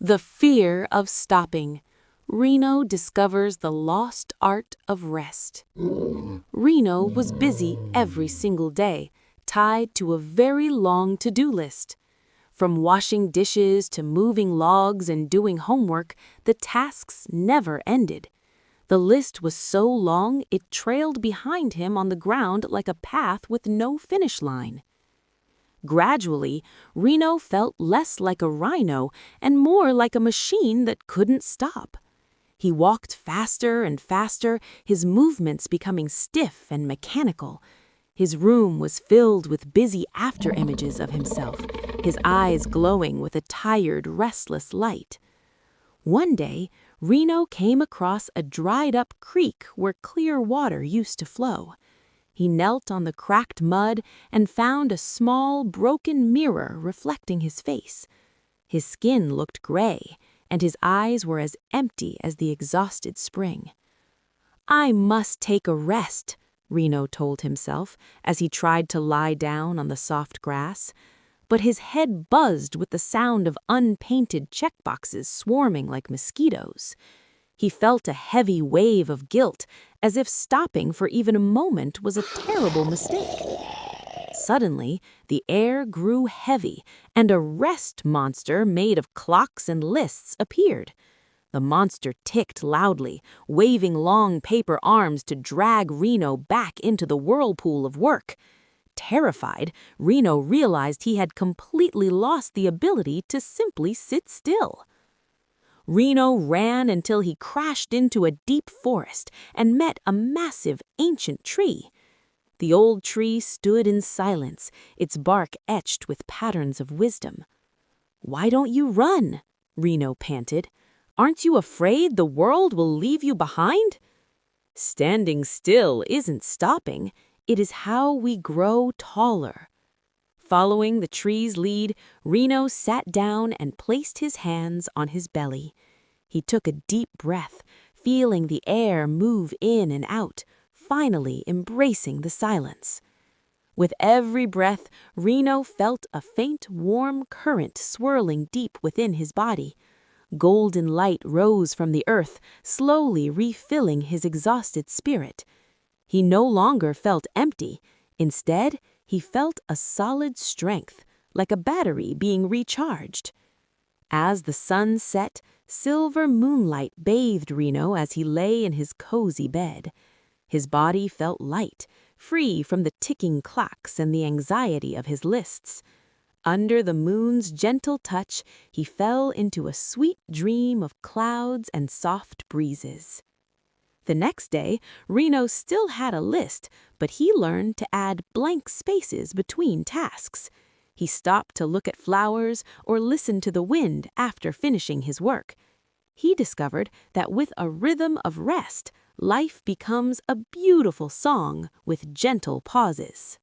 The fear of stopping. Rino discovers the lost art of rest. Rino was busy every single day, tied to a very long to-do list. From washing dishes to moving logs and doing homework, the tasks never ended. The list was so long it trailed behind him on the ground like a path with no finish line. Gradually, Rino felt less like a rhino and more like a machine that couldn't stop. He walked faster and faster, his movements becoming stiff and mechanical. His room was filled with busy after-images of himself, his eyes glowing with a tired, restless light. One day, Rino came across a dried-up creek where clear water used to flow. He knelt on the cracked mud and found a small, broken mirror reflecting his face. His skin looked gray, and his eyes were as empty as the exhausted spring. "I must take a rest," Rino told himself as he tried to lie down on the soft grass. But his head buzzed with the sound of unpainted checkboxes swarming like mosquitoes. He felt a heavy wave of guilt, as if stopping for even a moment was a terrible mistake. Suddenly, the air grew heavy, and a rest monster made of clocks and lists appeared. The monster ticked loudly, waving long paper arms to drag Rino back into the whirlpool of work. Terrified, Rino realized he had completely lost the ability to simply sit still. Rino ran until he crashed into a deep forest and met a massive, ancient tree. The old tree stood in silence, its bark etched with patterns of wisdom. "Why don't you run?" Rino panted. "Aren't you afraid the world will leave you behind?" "Standing still isn't stopping. It is how we grow taller." Following the tree's lead, Rino sat down and placed his hands on his belly. He took a deep breath, feeling the air move in and out, finally embracing the silence. With every breath, Rino felt a faint, warm current swirling deep within his body. Golden light rose from the earth, slowly refilling his exhausted spirit. He no longer felt empty. Instead, he felt a solid strength, like a battery being recharged. As the sun set, silver moonlight bathed Rino as he lay in his cozy bed. His body felt light, free from the ticking clocks and the anxiety of his lists. Under the moon's gentle touch, he fell into a sweet dream of clouds and soft breezes. The next day, Rino still had a list, but he learned to add blank spaces between tasks. He stopped to look at flowers or listen to the wind after finishing his work. He discovered that with a rhythm of rest, life becomes a beautiful song with gentle pauses.